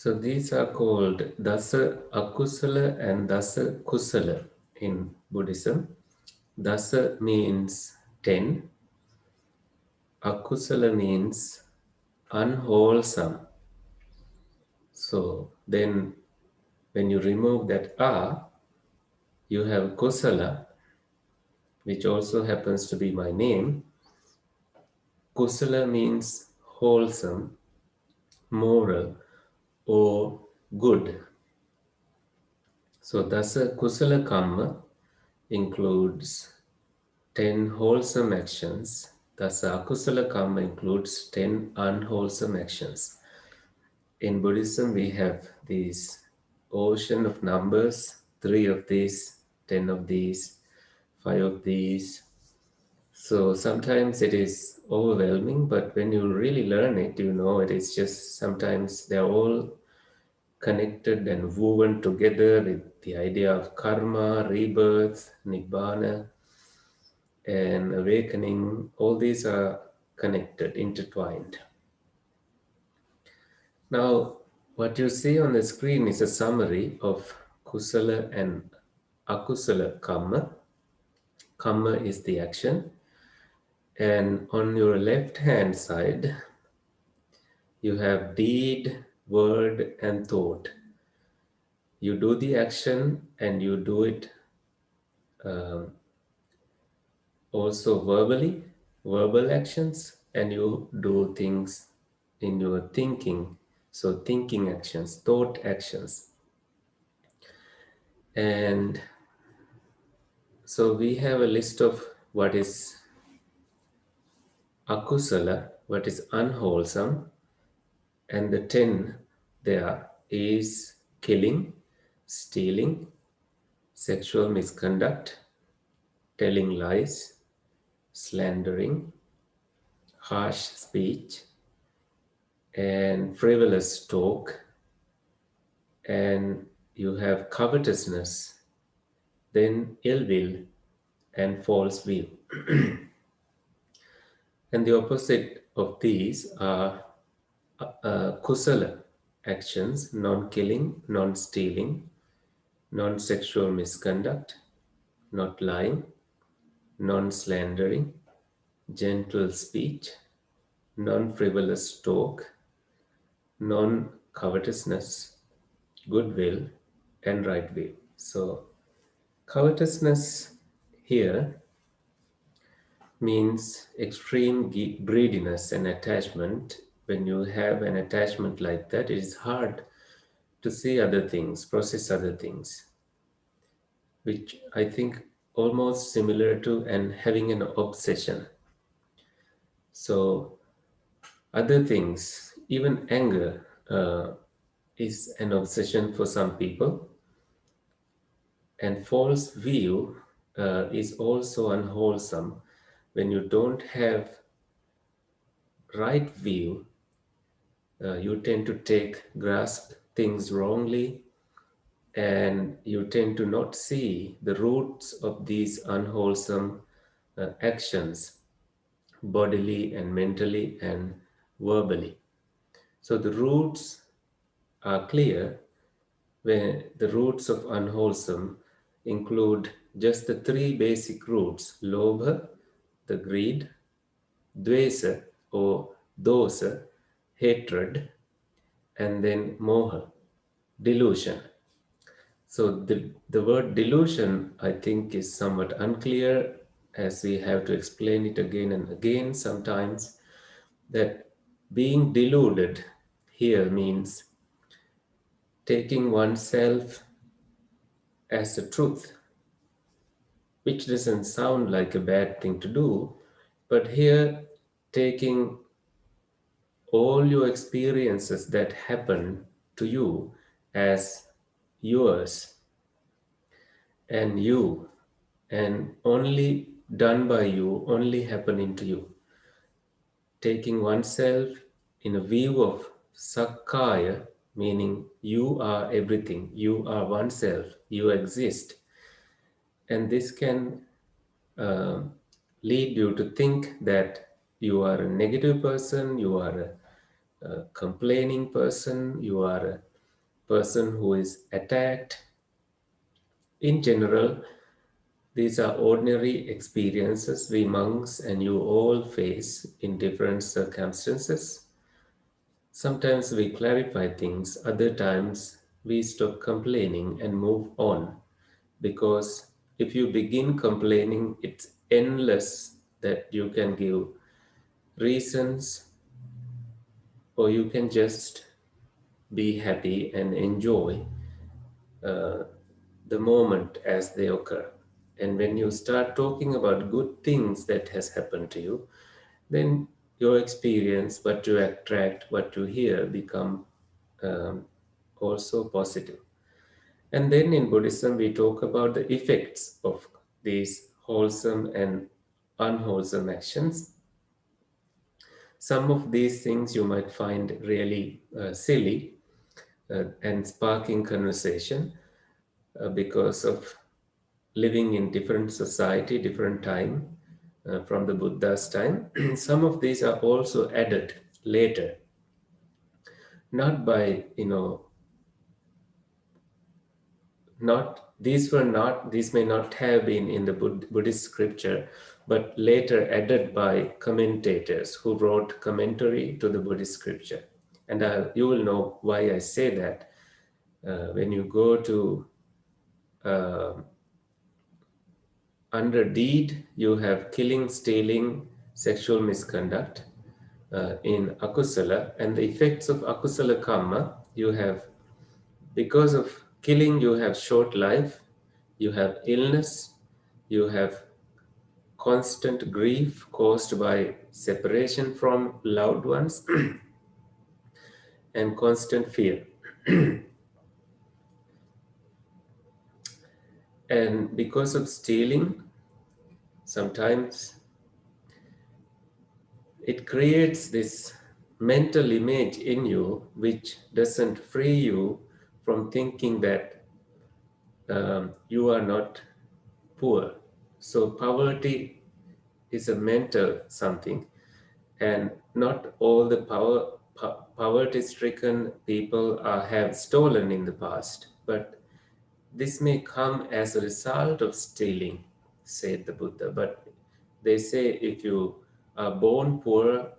So these are called Dasa Akusala and Dasa Kusala in Buddhism. Dasa means 10, Akusala means unwholesome. So then when you remove that A, you have Kusala, which also happens to be my name. Kusala means wholesome, moral, or good. So Dasa Kusala Kamma includes 10 wholesome actions. Dasa Akusala Kamma includes 10 unwholesome actions. In Buddhism, we have these ocean of numbers, 3 of these, 10 of these, 5 of these. So sometimes it is overwhelming, but when you really learn it, you know it is just sometimes they're all connected and woven together with the idea of karma, rebirth, nibbana, and awakening. All these are connected, intertwined. Now, what you see on the screen is a summary of kusala and akusala karma. Karma is the action. And on your left hand side, you have deed, word, and thought. You do the action and you do it um, also verbally, verbal actions, and you do things in your thinking. So, thinking actions, thought actions. And so, we have a list of what is akusala, what is unwholesome, and the 10 there is killing, stealing, sexual misconduct, telling lies, slandering, harsh speech, and frivolous talk, and you have covetousness, then ill will and false view. And the opposite of these are kusala actions, non-killing, non-stealing, non-sexual misconduct, not lying, non-slandering, gentle speech, non-frivolous talk, non-covetousness, goodwill, and right will. So, covetousness here means extreme greediness and attachment. When you have an attachment like that, it is hard to see other things, process other things, which I think almost similar to and having an obsession. So, other things, even anger, is an obsession for some people, and false view is also unwholesome. When you don't have right view, you tend to grasp things wrongly, and you tend to not see the roots of these unwholesome actions bodily and mentally and verbally. So the roots are clear, where the roots of unwholesome include just the 3 basic roots: lobha, the greed; dvesa or dosa, hatred; and then moha, delusion. So the word delusion, I think, is somewhat unclear, as we have to explain it again and again sometimes, that being deluded here means taking oneself as a truth, which doesn't sound like a bad thing to do, but here taking all your experiences that happen to you as yours and you, and only done by you, only happening to you. Taking oneself in a view of Sakkaya, meaning you are everything, you are oneself, you exist. And this can uh, lead you to think that you are a negative person, you are a complaining person, you are person who is attacked. In general, these are ordinary experiences we monks and you all face in different circumstances. Sometimes we clarify things, other times we stop complaining and move on. Because if you begin complaining, it's endless that you can give reasons, or you can just be happy and enjoy uh, the moment as they occur. And when you start talking about good things that has happened to you, then your experience, what you attract, what you hear, become um, also positive. And then in Buddhism, we talk about the effects of these wholesome and unwholesome actions. Some of these things you might find really silly and sparking conversation because of living in different society, different time from the Buddha's time. Some of these are also added later, not by, not these may not have been in the Buddhist scripture, but later added by commentators who wrote commentary to the Buddhist scripture. And you will know why I say that when you go to uh, under deed, you have killing, stealing, sexual misconduct in akusala, and the effects of akusala karma. You have, because of killing, you have short life, you have illness, you have constant grief caused by separation from loved ones, and constant fear. And because of stealing, sometimes it creates this mental image in you which doesn't free you from thinking that you are not poor. So poverty is a mental something, and not all the poverty-stricken people have stolen in the past, but this may come as a result of stealing, said the Buddha. But they say if you are born poor,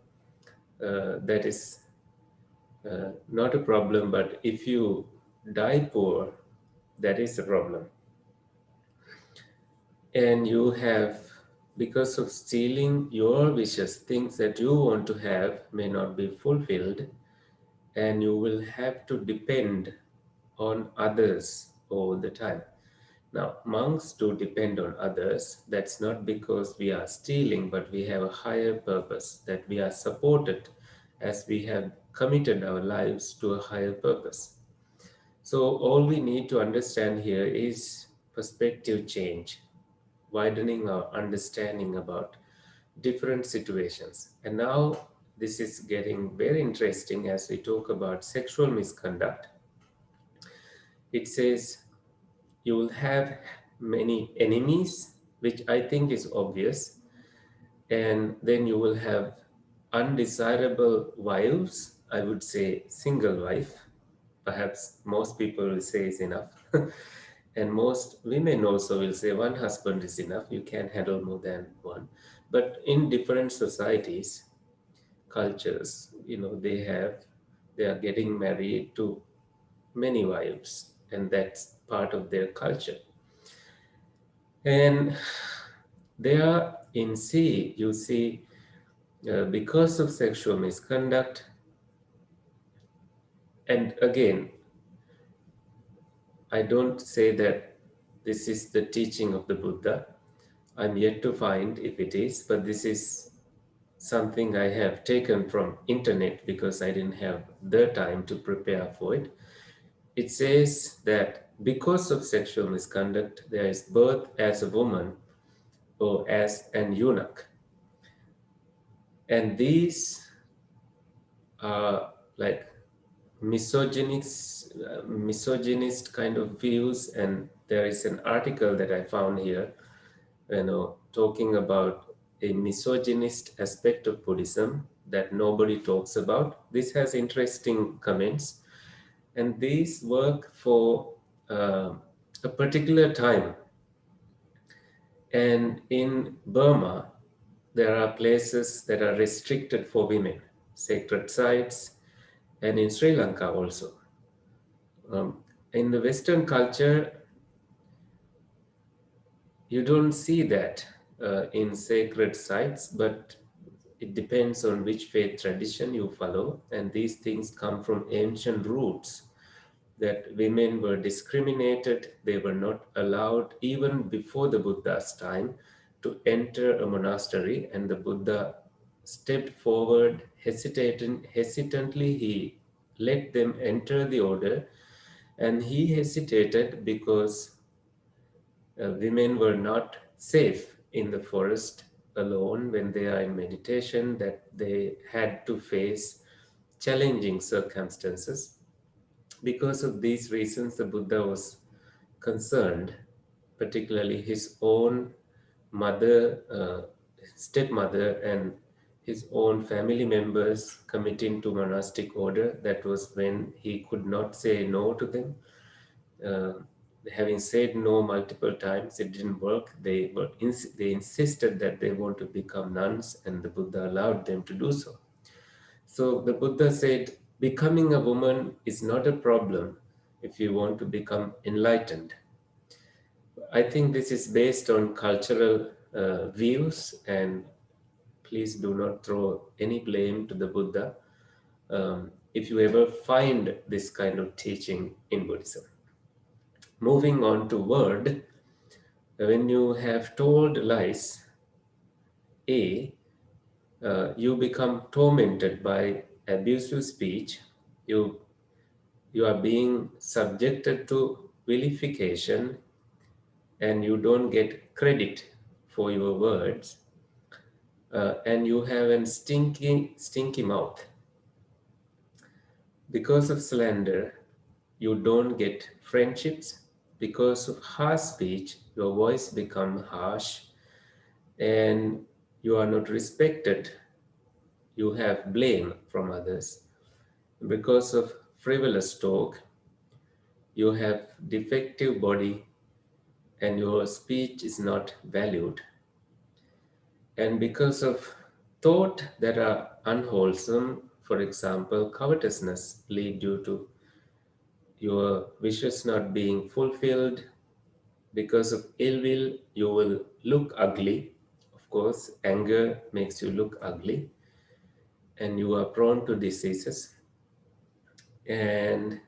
that is not a problem, but if you die poor, that is a problem. And you have, because of stealing, your wishes, things that you want to have may not be fulfilled, and you will have to depend on others all the time. Now, monks do depend on others. That's not because we are stealing, but we have a higher purpose, that we are supported as we have committed our lives to a higher purpose. So, all we need to understand here is perspective change, widening our understanding about different situations. And now, this is getting very interesting as we talk about sexual misconduct. It says you will have many enemies, which I think is obvious, and then you will have undesirable wives. I would say single wife, perhaps most people will say is enough. And most women also will say one husband is enough, you can't handle more than one. But in different societies, cultures, they are getting married to many wives, and that's part of their culture. And there in C, you see, because of sexual misconduct, and again, I don't say that this is the teaching of the Buddha. I'm yet to find if it is, but this is something I have taken from internet because I didn't have the time to prepare for it. It says that because of sexual misconduct, there is birth as a woman or as an eunuch. And these are like misogynist kind of views. And there is an article that I found here, talking about a misogynist aspect of Buddhism that nobody talks about. This has interesting comments. And these work for uh, a particular time. And in Burma, there are places that are restricted for women, sacred sites, and in Sri Lanka also. Um, in the Western culture, you don't see that in sacred sites, but it depends on which faith tradition you follow. And these things come from ancient roots that women were discriminated, they were not allowed, even before the Buddha's time, to enter a monastery. And the Buddha stepped forward, hesitantly, he let them enter the order. And he hesitated because women were not safe in the forest alone when they are in meditation, that they had to face challenging circumstances. Because of these reasons, the Buddha was concerned, particularly his own mother, stepmother, and his own family members committing to monastic order. That was when he could not say no to them. uh, Having said no multiple times, it didn't work. They insisted that they want to become nuns, and the Buddha allowed them to do so. So the Buddha said, becoming a woman is not a problem if you want to become enlightened. I think this is based on cultural views, and please do not throw any blame to the Buddha if you ever find this kind of teaching in Buddhism. Moving on to word, when you have told lies, A, you become tormented by abusive speech, you, you are being subjected to vilification, and you don't get credit for your words, and you have a stinky mouth. Because of slander, you don't get friendships. Because of harsh speech, your voice becomes harsh, and you are not respected. You have blame from others. Because of frivolous talk, you have defective body, and your speech is not valued. And because of thought that are unwholesome, for example, covetousness lead you to your wishes not being fulfilled. Because of ill will, you will look ugly. Of course, anger makes you look ugly, and you are prone to diseases. And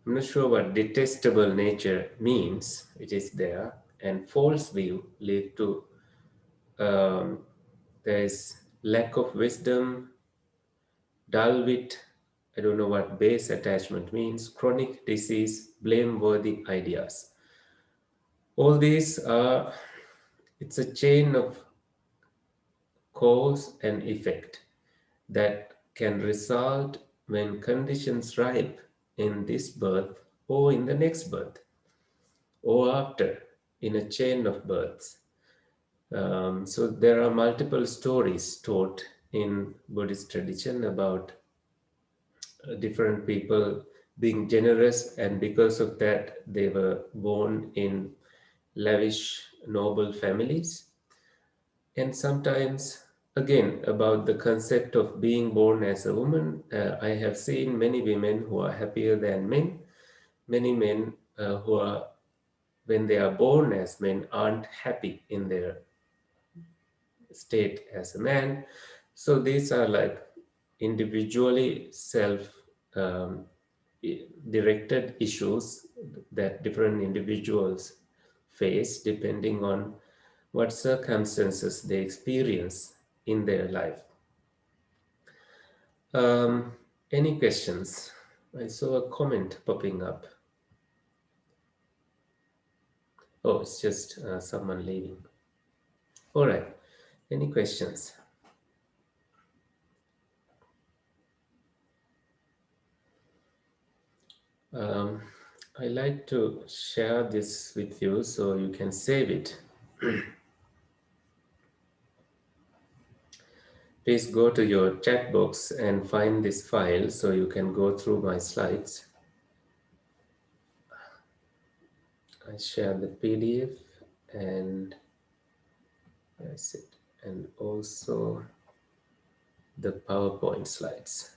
I'm not sure what detestable nature means. It is there. And false view lead to um, there is lack of wisdom, dull wit. I don't know what base attachment means. Chronic disease, blameworthy ideas. All these are, it's a chain of cause and effect that can result when conditions ripe in this birth or in the next birth or after, in a chain of births. So there are multiple stories taught in Buddhist tradition about different people being generous, and because of that, they were born in lavish, noble families. And sometimes, again, about the concept of being born as a woman, I have seen many women who are happier than men, many men who are, when they are born as men, aren't happy in their state as a man. So these are like individually self um, directed issues that different individuals face depending on what circumstances they experience in their life. Um, any questions? I saw a comment popping up. Oh, it's just someone leaving. All right. Any questions? Um, I like to share this with you so you can save it. Please go to your chat box and find this file so you can go through my slides. I share the PDF and that's it, and also the PowerPoint slides.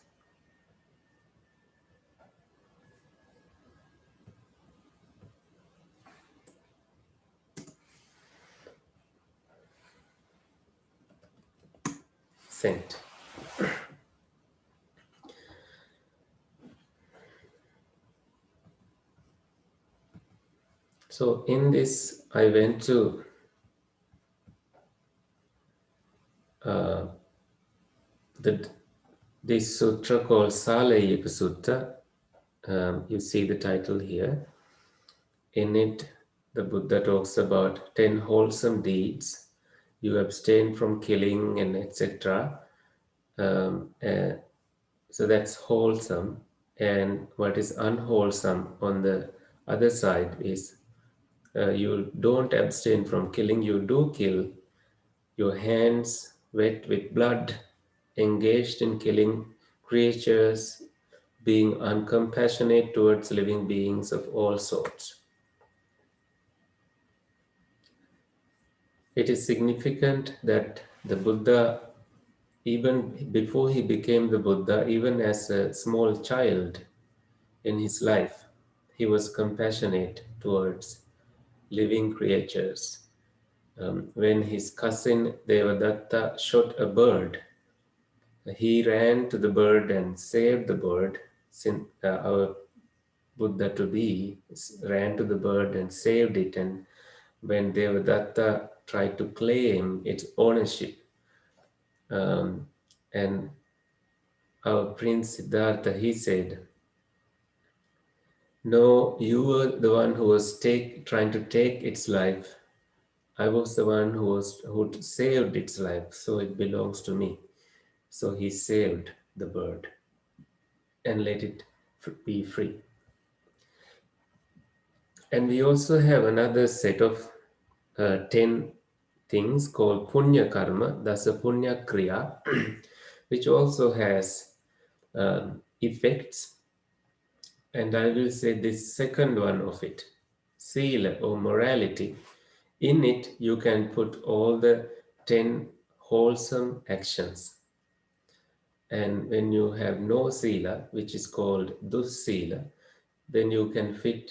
Sent. So in this, I went to uh, the this sutra called Salayika Sutta. You see the title here. In it, the Buddha talks about 10 wholesome deeds. You abstain from killing and etc. Um, uh, so that's wholesome. And what is unwholesome on the other side is you don't abstain from killing, you do kill. Your hands wet with blood, engaged in killing creatures, being uncompassionate towards living beings of all sorts. It is significant that the Buddha, even before he became the Buddha, even as a small child in his life, he was compassionate towards living creatures. When his cousin Devadatta shot a bird, he ran to the bird and saved the bird. Since our Buddha to be ran to the bird and saved it, and when Devadatta tried to claim its ownership, um, and our Prince Siddhartha, he said, "No, you were the one who was trying to take its life. I was the one who saved its life, so it belongs to me." So he saved the bird and let it be free. And we also have another set of 10 things called Punya Karma, that's a Punya Kriya, which also has effects. And I will say this second one of it, Sila or morality. In it, you can put all the 10 wholesome actions. And when you have no Sila, which is called Dussila, then you can fit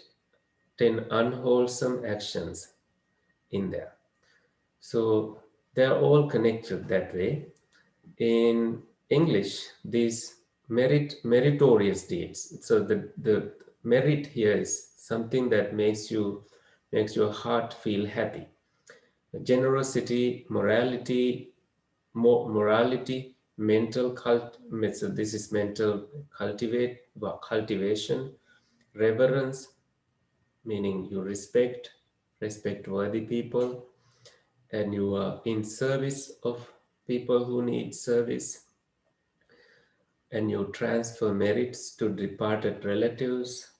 10 unwholesome actions in there. So they're all connected that way. In English, these meritorious deeds. So the merit here is something that makes your heart feel happy. Generosity, morality, morality, mental cult. So this is mental cultivation, reverence, meaning you respect worthy people, and you are in service of people who need service, and you transfer merits to departed relatives.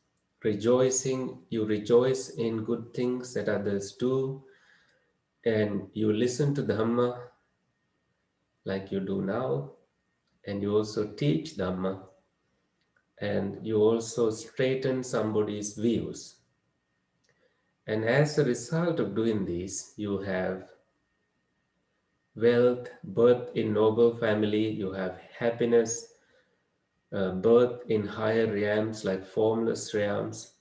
Rejoicing, you rejoice in good things that others do, and you listen to Dhamma like you do now, and you also teach Dhamma, and you also straighten somebody's views. And as a result of doing this, you have wealth, birth in noble family, you have happiness, birth in higher realms like formless realms,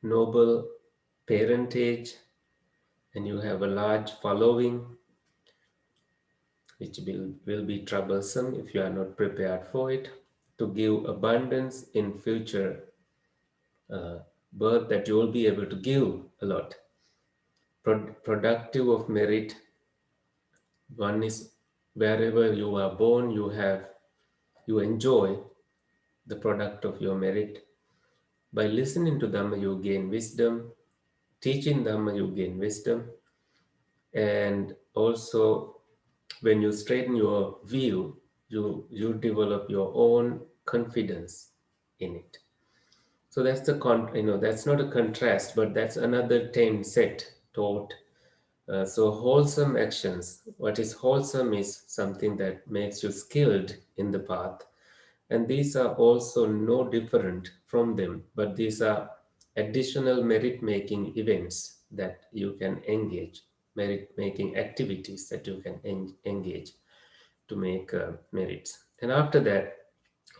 noble parentage, and you have a large following, which will be troublesome if you are not prepared for it, to give abundance in future uh, birth, that you will be able to give a lot. Productive of merit, one is wherever you are born, you enjoy the product of your merit. By listening to Dhamma, you gain wisdom. Teaching Dhamma, you gain wisdom. And also, when you straighten your view, you develop your own confidence in it. So that's that's not a contrast, but that's another 10 set taught. So wholesome actions. What is wholesome is something that makes you skilled in the path. And these are also no different from them, but these are additional merit making events that you can engage, merit making activities that you can engage to make merits. And after that,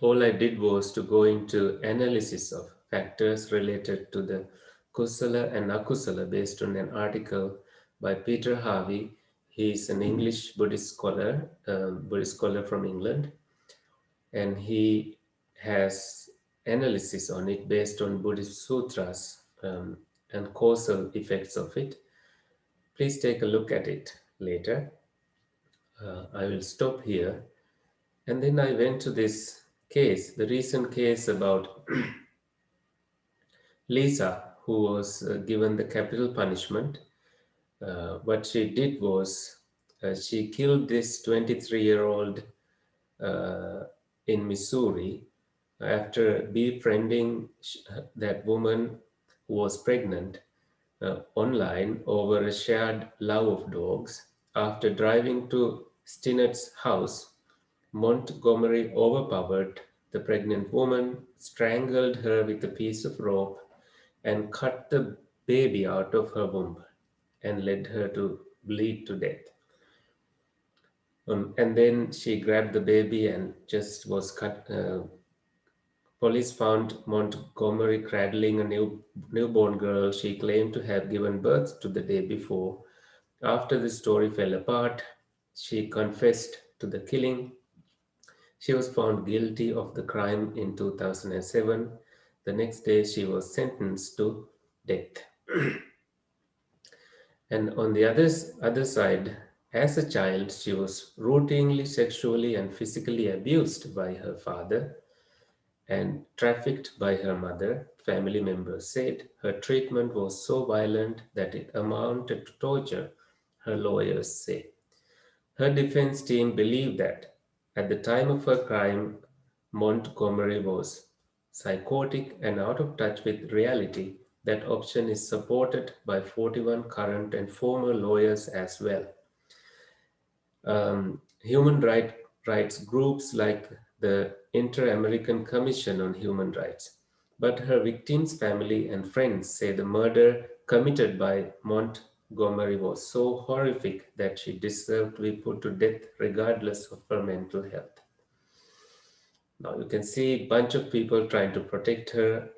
all I did was to go into analysis of factors related to the kusala and akusala based on an article by Peter Harvey. He's an English Buddhist scholar from England, and he has analysis on it based on Buddhist sutras and causal effects of it. Please take a look at it later. I will stop here. And then I went to this case, the recent case about Lisa, who was given the capital punishment. What she did was she killed this 23-year-old uh, in Missouri after befriending that woman who was pregnant online over a shared love of dogs. After driving to Stinnett's house, Montgomery overpowered the pregnant woman, strangled her with a piece of rope, and cut the baby out of her womb and led her to bleed to death. And then she grabbed the baby and just was cut. Police found Montgomery cradling a newborn girl she claimed to have given birth to the day before. After the story fell apart, she confessed to the killing. She was found guilty of the crime in 2007. The next day, she was sentenced to death. And on the other side, as a child, she was routinely sexually and physically abused by her father and trafficked by her mother. Family members said her treatment was so violent that it amounted to torture, her lawyers say. Her defense team believed that at the time of her crime, Montgomery was psychotic and out of touch with reality. That option is supported by 41 current and former lawyers as well. Human rights groups like the Inter-American Commission on Human Rights. But her victim's family and friends say the murder committed by Montgomery was so horrific that she deserved to be put to death regardless of her mental health. Now you can see a bunch of people trying to protect her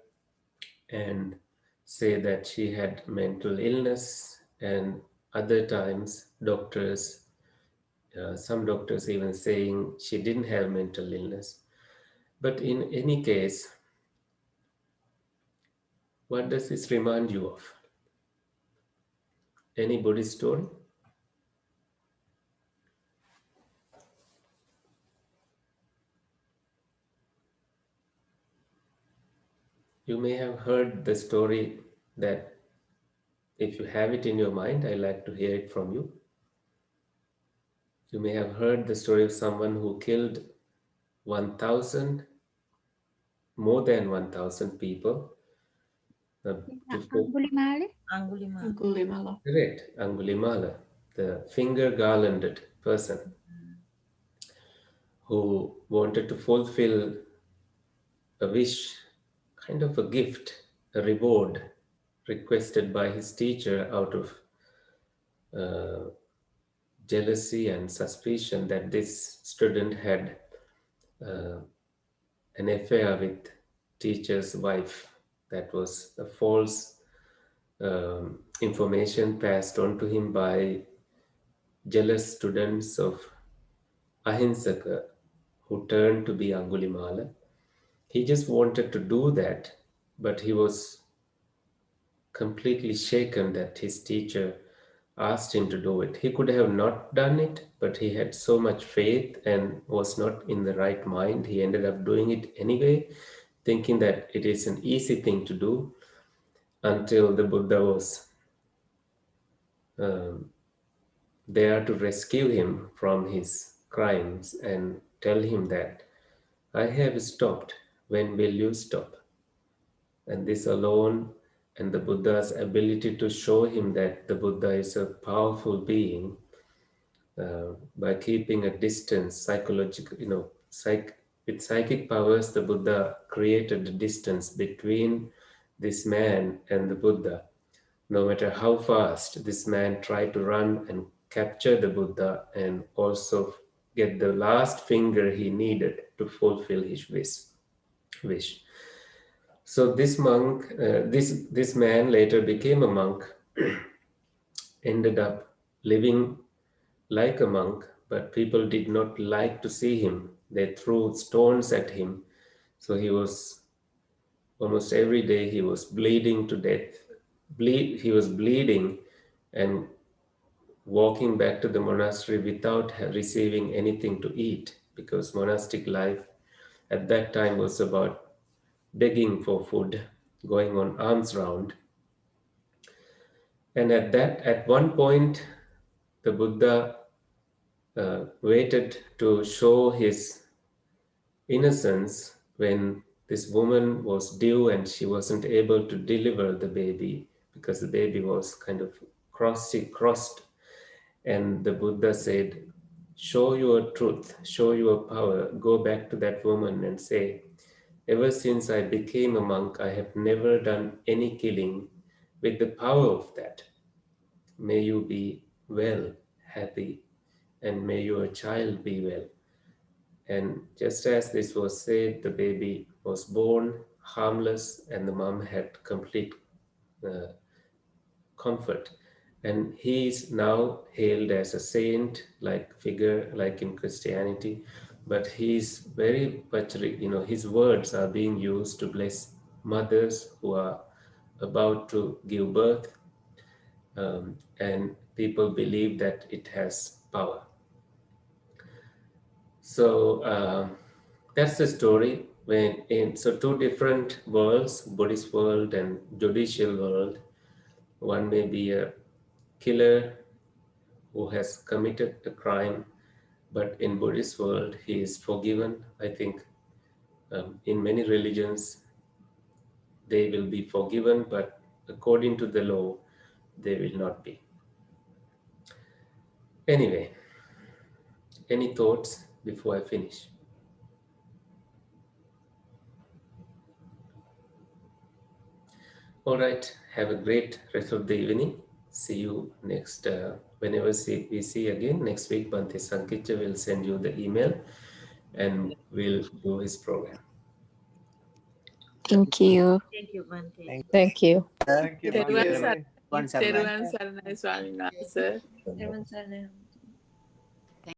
and say that she had mental illness, and other times some doctors even saying she didn't have mental illness. But in any case, what does this remind you of? Any Buddhist story? You may have heard the story that if you have it in your mind, I like to hear it from you. You may have heard the story of someone who killed 1,000, more than 1,000 people before. Angulimala? Angulimala. Angulimala. Correct, Angulimala, the finger garlanded person who wanted to fulfill a wish, kind of a gift, a reward requested by his teacher out of uh, jealousy and suspicion that this student had uh, an affair with teacher's wife. That was a false information passed on to him by jealous students of Ahinsaka who turned to be Angulimala. He just wanted to do that, but he was completely shaken that his teacher asked him to do it. He could have not done it, but he had so much faith and was not in the right mind. He ended up doing it anyway, thinking that it is an easy thing to do until the Buddha was um, there to rescue him from his crimes and tell him that I have stopped. When will you stop? And this alone, and the Buddha's ability to show him that the Buddha is a powerful being by keeping a distance, psychological, with psychic powers, the Buddha created a distance between this man and the Buddha. No matter how fast this man tried to run and capture the Buddha and also get the last finger he needed to fulfill his wish. So this monk, this man later became a monk, ended up living like a monk, but people did not like to see him. They threw stones at him. So he was almost every day he was bleeding to death. He was bleeding and walking back to the monastery without receiving anything to eat, because monastic life at that time was about begging for food, going on alms round. And at one point, the Buddha waited to show his innocence when this woman was due and she wasn't able to deliver the baby because the baby was kind of crossed. And the Buddha said, show your truth, show your power, go back to that woman and say, ever since I became a monk, I have never done any killing. With the power of that, may you be well, happy, and may your child be well. And just as this was said, the baby was born harmless, and the mom had complete uh, comfort. And he is now hailed as a saint like figure, like in Christianity. But he's very much, his words are being used to bless mothers who are about to give birth, and people believe that it has power. So that's the story. So two different worlds, Buddhist world and judicial world. One may be a killer who has committed a crime, but in Buddhist world he is forgiven. I think in many religions they will be forgiven, but according to the law they will not be. Anyway, any thoughts before I finish? All right. Have a great rest of the evening. See you next, whenever we see again. Next week, Bante Sankicha will send you the email and we'll do his program. Thank you. Thank you, Bante. Thank you. Thank you, Thank Bante. you. One Teruvan Saranai Swaminathan. Everyone,